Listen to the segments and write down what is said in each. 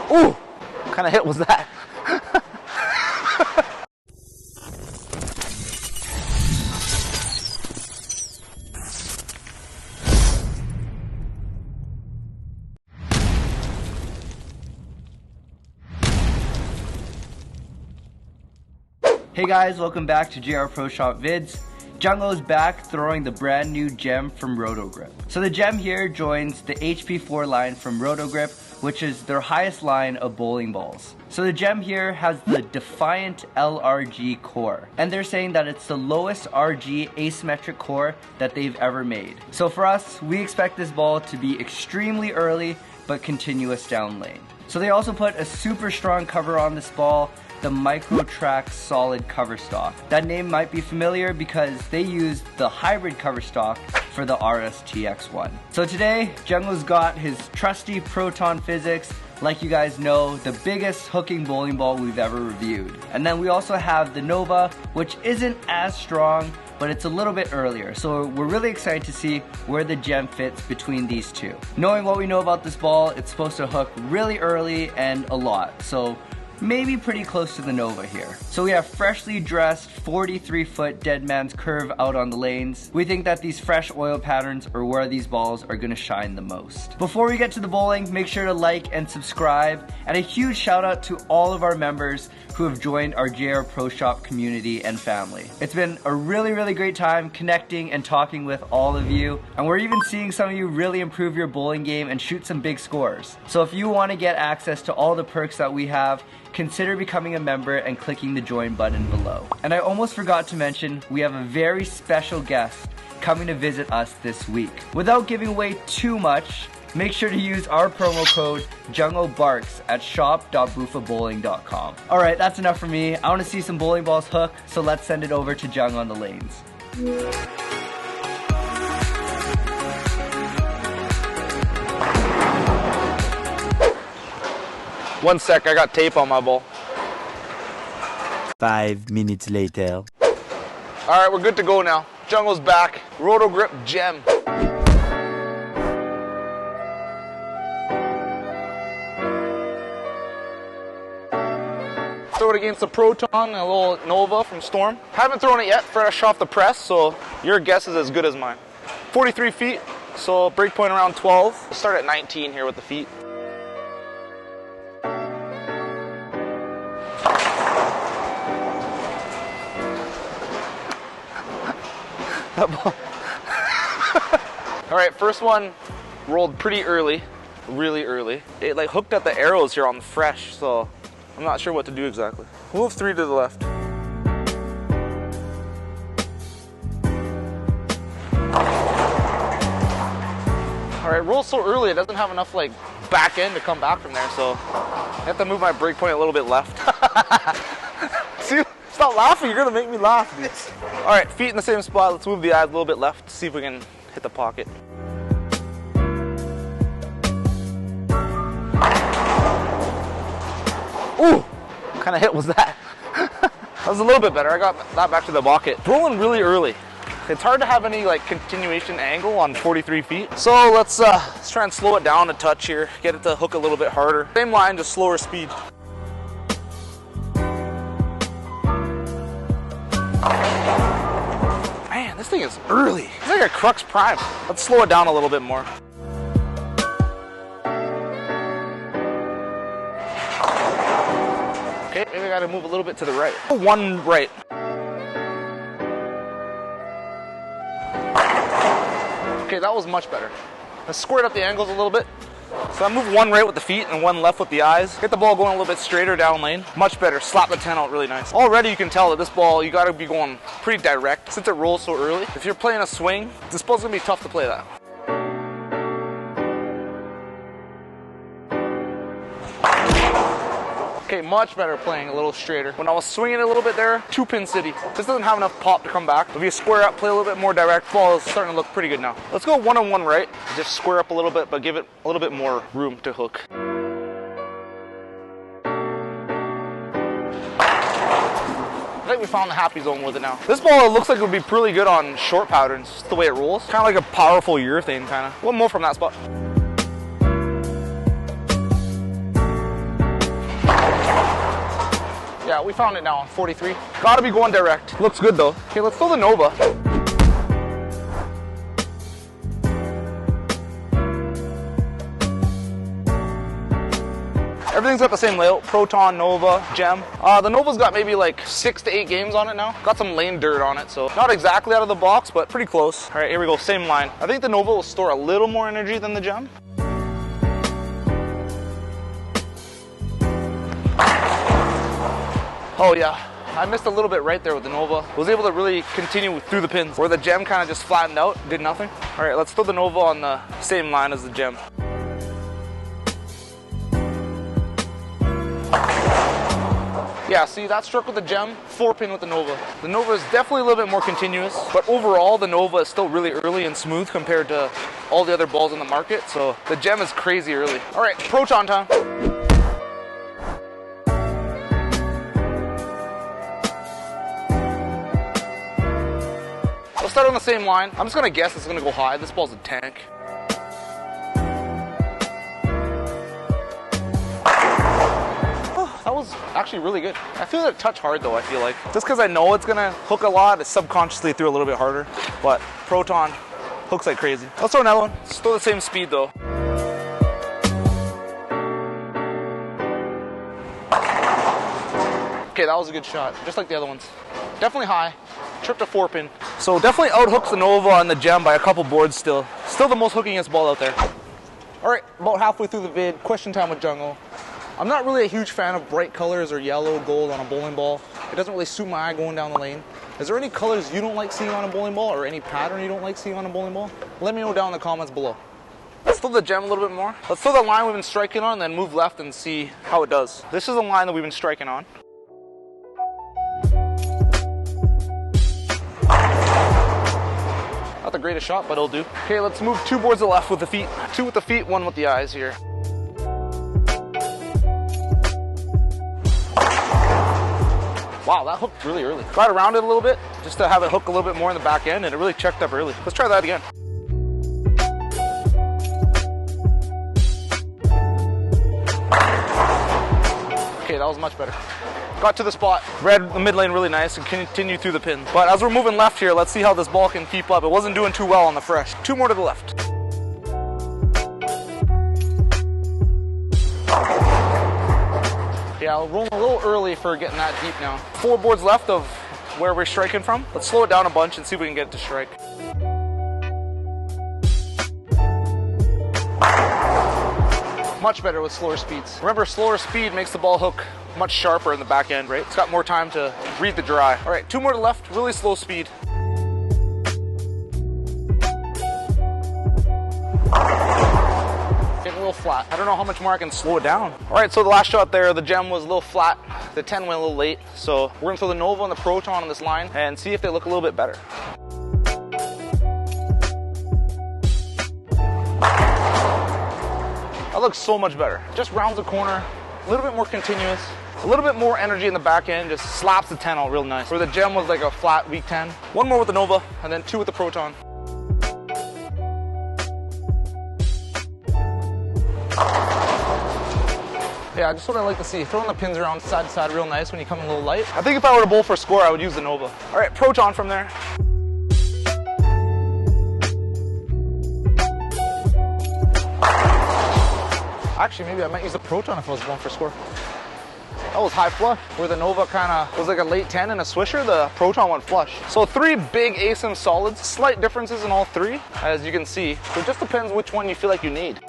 Ooh, what kind of hit was that? Hey guys, welcome back to JR Pro Shop Vids. Jungo's back throwing the brand new gem from Roto Grip. So the gem here joins the HP4 line from Roto Grip, which is their highest line of bowling balls. So the gem here has the Defiant LRG core, and they're saying that it's the lowest RG asymmetric core that they've ever made. So for us, we expect this ball to be extremely early but continuous down lane. So they also put a super strong cover on this ball, the MicroTrax solid Coverstock. That name might be familiar because they used the hybrid Coverstock for the RSTX1. So today, Jungo's got his trusty Proton Physix, like you guys know, the biggest hooking bowling ball we've ever reviewed. And then we also have the Nova, which isn't as strong, but it's a little bit earlier. So we're really excited to see where the gem fits between these two. Knowing what we know about this ball, it's supposed to hook really early and a lot. So maybe pretty close to the Nova here. So we have freshly dressed 43-foot dead man's curve out on the lanes. We think that these fresh oil patterns are where these balls are gonna shine the most. Before we get to the bowling, make sure to like and subscribe, and a huge shout out to all of our members who have joined our JR Pro Shop community and family. It's been a really great time connecting and talking with all of you, and we're even seeing some of you really improve your bowling game and shoot some big scores. So if you want to get access to all the perks that we have, consider becoming a member and clicking the join button below. And I almost forgot to mention, we have a very special guest coming to visit us this week. Without giving away too much, make sure to use our promo code JungoBarks at shop.boofabowling.com. Alright, that's enough for me. I want to see some bowling balls hook, so let's send it over to Jung on the lanes. One sec, I got tape on my ball. 5 minutes later. Alright, we're good to go now. Jungo's back. Roto Grip Gem. Throw it against the Proton, a little Nova from Storm. Haven't thrown it yet, fresh off the press, so your guess is as good as mine. 43 feet, so break point around 12. We'll start at 19 here with the feet. Alright, first one rolled pretty early, really early. It like hooked at the arrows here on the fresh, so I'm not sure what to do exactly. Move 3 to the left. Alright, roll so early it doesn't have enough like back end to come back from there, so I have to move my break point a little bit left. See? Stop laughing, you're gonna make me laugh. Alright, feet in the same spot. Let's move the eyes a little bit left, see if we can hit the pocket. Ooh, what kind of hit was that? That was a little bit better. I got that back to the pocket. Rolling really early. It's hard to have any like continuation angle on 43 feet. So let's try and slow it down a touch here. Get it to hook a little bit harder. Same line, just slower speed. Man, this thing is early. It's like a Crux Prime. Let's slow it down a little bit more. Okay, maybe I gotta move a little bit to the right. One right. Okay, that was much better. Let's square up the angles a little bit. So I move one right with the feet and one left with the eyes. Get the ball going a little bit straighter down lane. Much better. Slap the 10 out really nice. Already you can tell that this ball, you gotta be going pretty direct since it rolls so early. If you're playing a swing, this ball's gonna be tough to play that. Okay, much better playing a little straighter. When I was swinging a little bit there, 2-pin city. This doesn't have enough pop to come back. If you square up, play a little bit more direct, ball is starting to look pretty good now. Let's go 1-on-1 right. Just square up a little bit, but give it a little bit more room to hook. I think we found the happy zone with it now. This ball looks like it would be pretty good on short patterns, just the way it rolls. Kind of like a powerful urethane kind of. One more from that spot. Yeah, we found it now, 43. Gotta be going direct. Looks good though. Okay, let's throw the Nova. Everything's got the same layout, Proton, Nova, Gem. The Nova's got maybe like 6 to 8 games on it now. Got some lane dirt on it, so not exactly out of the box, but pretty close. All right, here we go, same line. I think the Nova will store a little more energy than the Gem. Oh yeah, I missed a little bit right there with the Nova. Was able to really continue through the pins, where the Gem kind of just flattened out, did nothing. All right, let's throw the Nova on the same line as the Gem. Yeah, see, that struck with the Gem, 4-pin with the Nova. The Nova is definitely a little bit more continuous, but overall the Nova is still really early and smooth compared to all the other balls in the market, so the Gem is crazy early. All right, Proton time. Let's start on the same line. I'm just gonna guess it's gonna go high. This ball's a tank. That was actually really good. I feel it a touch hard though, I feel like. Just because I know it's gonna hook a lot, it subconsciously threw a little bit harder. But Proton hooks like crazy. Let's throw another one. Still the same speed though. Okay, that was a good shot. Just like the other ones. Definitely high. Tripped a 4-pin. So definitely outhooks the Nova and the Gem by a couple boards still. Still the most hookingest ball out there. All right, about halfway through the vid, question time with Jungo. I'm not really a huge fan of bright colors or yellow, gold on a bowling ball. It doesn't really suit my eye going down the lane. Is there any colors you don't like seeing on a bowling ball or any pattern you don't like seeing on a bowling ball? Let me know down in the comments below. Let's throw the Gem a little bit more. Let's throw the line we've been striking on and then move left and see how it does. This is the line that we've been striking on. Not the greatest shot, but it'll do. Okay, let's move 2 boards to the left with the feet. 2 with the feet, 1 with the eyes here. Wow, that hooked really early. Got around it a little bit, just to have it hook a little bit more in the back end, and it really checked up early. Let's try that again. Okay, that was much better. Got to the spot, read the mid lane really nice, and continued through the pin. But as we're moving left here, let's see how this ball can keep up. It wasn't doing too well on the fresh. 2 more to the left. Yeah, we're rolling a little early for getting that deep now. 4 boards left of where we're striking from. Let's slow it down a bunch and see if we can get it to strike. Much better with slower speeds. Remember, slower speed makes the ball hook much sharper in the back end, right? It's got more time to read the dry. All right, 2 more to the left, really slow speed. Getting a little flat. I don't know how much more I can slow it down. All right, so the last shot there, the Gem was a little flat. The 10 went a little late. So we're gonna throw the Nova and the Proton on this line and see if they look a little bit better. That looks so much better. Just rounds the corner, a little bit more continuous, a little bit more energy in the back end, just slaps the 10 out real nice. Where the Gem was like a flat, weak 10. 1 more with the Nova, and then 2 with the Proton. Yeah, just what I like to see. Throwing the pins around side to side real nice when you come in a little light. I think if I were to bowl for a score, I would use the Nova. All right, Proton from there. Actually, maybe I might use the Proton if I was going for a score. That was high flush. Where the Nova kind of was like a late 10 and a swisher, the Proton went flush. So 3 big ASIM solids, slight differences in all 3, as you can see. So it just depends which one you feel like you need.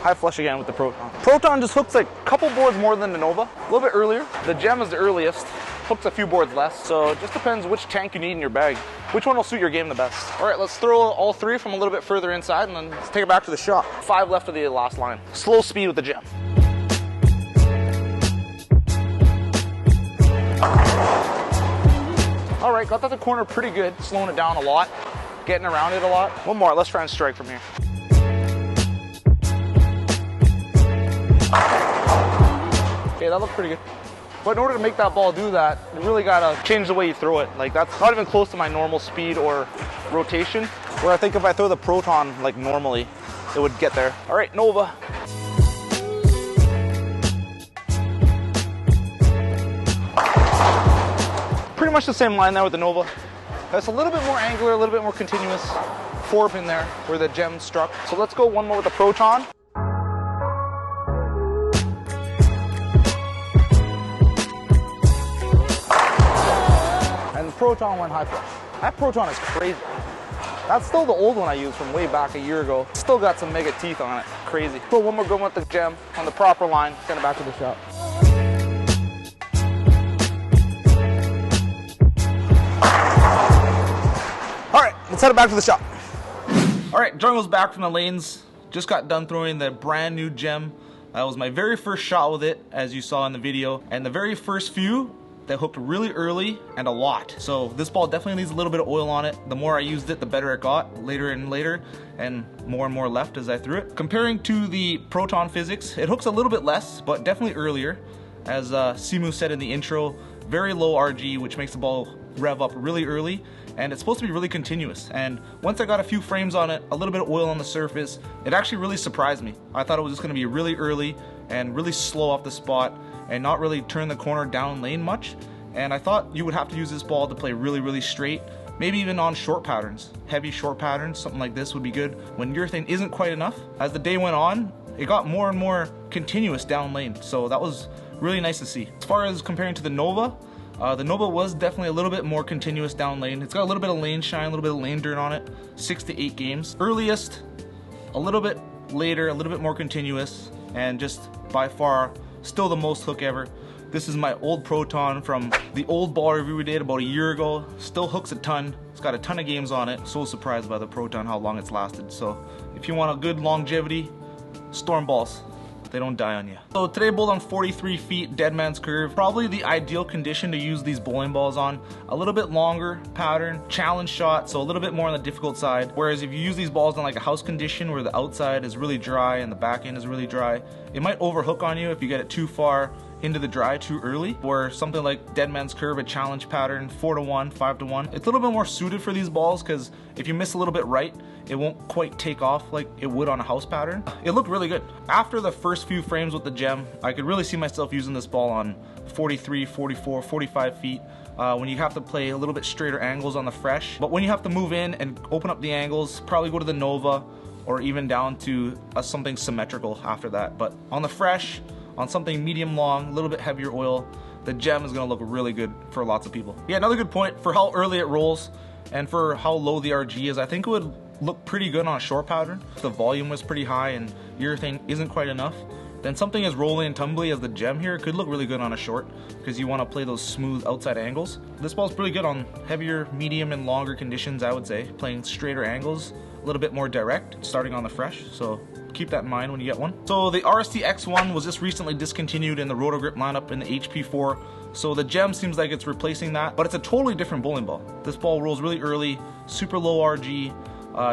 High flush again with the Proton. Proton just hooks like a couple boards more than the Nova, a little bit earlier. The Gem is the earliest, hooks a few boards less. So it just depends which tank you need in your bag. Which one will suit your game the best. All right, let's throw all 3 from a little bit further inside and then let's take it back to the shot. 5 left of the last line. Slow speed with the Gem. All right, got that to corner pretty good. Slowing it down a lot, getting around it a lot. 1 more, let's try and strike from here. Okay, that looked pretty good. But in order to make that ball do that, you really gotta change the way you throw it. Like, that's not even close to my normal speed or rotation. Where I think if I throw the Proton like normally, it would get there. All right, Nova. Pretty much the same line there with the Nova. It's a little bit more angular, a little bit more continuous. Fork in there where the gem struck. So let's go one more with the Proton. And the Proton went high flush. That Proton is crazy. That's still the old one I used from way back a year ago. Still got some mega teeth on it. Crazy. Put one more going with the gem on the proper line. Send it back to the shop. All right, let's head it back to the shop. All right, Jungo's back from the lanes. Just got done throwing the brand new gem. That was my very first shot with it, as you saw in the video. And the very first few, they hooked really early and a lot. So this ball definitely needs a little bit of oil on it. The more I used it, the better it got later and later, and more left as I threw it. Comparing to the Proton Physix, it hooks a little bit less, but definitely earlier. As Simu said in the intro, very low RG, which makes the ball rev up really early, and it's supposed to be really continuous. And once I got a few frames on it, a little bit of oil on the surface, it actually really surprised me. I thought it was just going to be really early and really slow off the spot and not really turn the corner down lane much. And I thought you would have to use this ball to play really straight, maybe even on short patterns, heavy short patterns. Something like this would be good when your thing isn't quite enough. As the day went on, it got more and more continuous down lane, so that was really nice to see. As far as comparing to the Nova was definitely a little bit more continuous down lane. It's got a little bit of lane shine, a little bit of lane dirt on it. 6 to 8 games. Earliest, a little bit later, a little bit more continuous, and just by far still the most hook ever. This is my old Proton from the old ball review we did about a year ago. Still hooks a ton. It's got a ton of games on it. So surprised by the Proton, how long it's lasted. So if you want a good longevity, storm balls. They don't die on you. So today bowled on 43 feet, dead man's curve. Probably the ideal condition to use these bowling balls on. A little bit longer pattern, challenge shot, so a little bit more on the difficult side. Whereas if you use these balls in like a house condition where the outside is really dry and the back end is really dry, it might overhook on you if you get it too far into the dry too early. Or something like dead man's curve, a challenge pattern, 4 to 1, 5 to 1. It's a little bit more suited for these balls because if you miss a little bit right, it won't quite take off like it would on a house pattern. It looked really good. After the first few frames with the gem, I could really see myself using this ball on 43, 44, 45 feet. When you have to play a little bit straighter angles on the fresh. But when you have to move in and open up the angles, probably go to the Nova or even down to something symmetrical after that. But on the fresh, on something medium long, a little bit heavier oil, the gem is gonna look really good for lots of people. Yeah, another good point for how early it rolls and for how low the RG is, I think it would look pretty good on a short pattern. If the volume was pretty high and your thing isn't quite enough, then something as rolly and tumbly as the gem here could look really good on a short because you want to play those smooth outside angles. This ball's pretty good on heavier, medium, and longer conditions, I would say. Playing straighter angles, a little bit more direct, starting on the fresh, so keep that in mind when you get one. So the RST X1 was just recently discontinued in the Roto Grip lineup in the HP4, so the gem seems like it's replacing that, but it's a totally different bowling ball. This ball rolls really early, super low RG.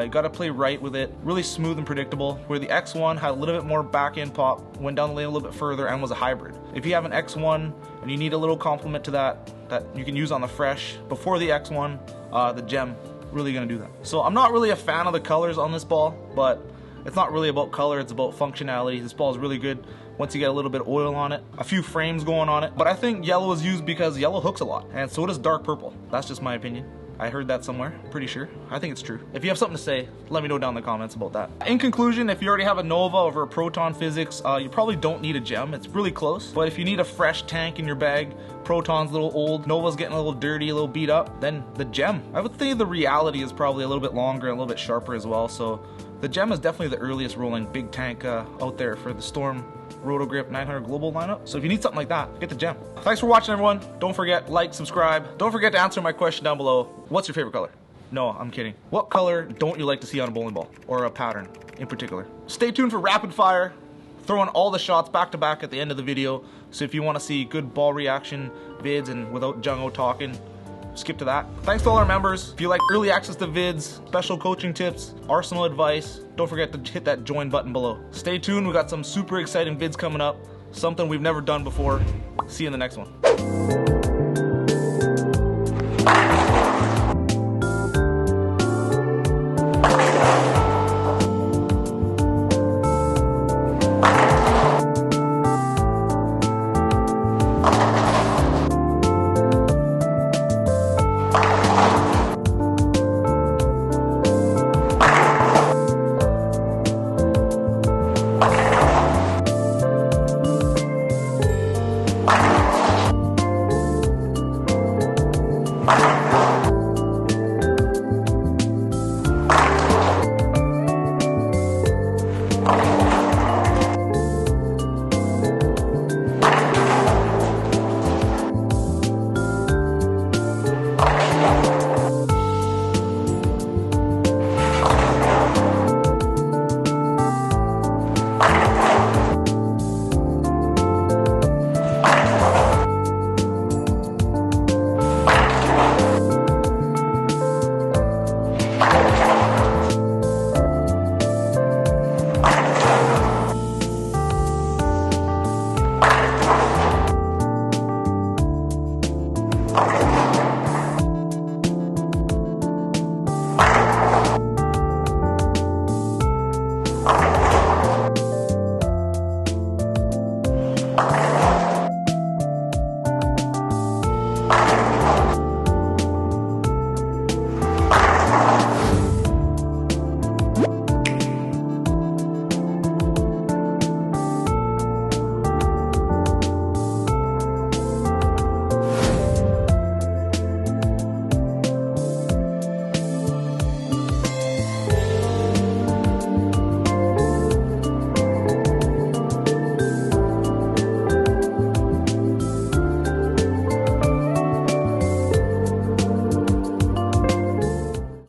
You gotta play right with it, really smooth and predictable, where the X1 had a little bit more back end pop, went down the lane a little bit further, and was a hybrid. If you have an X1 and you need a little complement to that you can use on the fresh before the X1, the gem really gonna do that. So I'm not really a fan of the colors on this ball, but it's not really about color, it's about functionality. This ball is really good once you get a little bit of oil on it, a few frames going on it. But I think yellow is used because yellow hooks a lot, and so does dark purple. That's just my opinion. I heard that somewhere, pretty sure. I think it's true. If you have something to say, let me know down in the comments about that. In conclusion, if you already have a Nova over a Proton Physix, you probably don't need a gem. It's really close. But if you need a fresh tank in your bag, Proton's a little old, Nova's getting a little dirty, a little beat up, then the gem. I would say the reality is probably a little bit longer and a little bit sharper as well. So the gem is definitely the earliest rolling big tank out there for the Storm Roto Grip 900 Global lineup. So if you need something like that, get the gem. Thanks for watching, everyone. Don't forget, like, subscribe. Don't forget to answer my question down below. What's your favorite color? No, I'm kidding. What color don't you like to see on a bowling ball, or a pattern in particular? Stay tuned for rapid fire. Throwing all the shots back to back at the end of the video. So if you want to see good ball reaction vids and without Jungo talking, skip to that. Thanks to all our members. If you like early access to vids, special coaching tips, arsenal advice, don't forget to hit that join button below. Stay tuned, we got some super exciting vids coming up, something we've never done before. See you in the next one.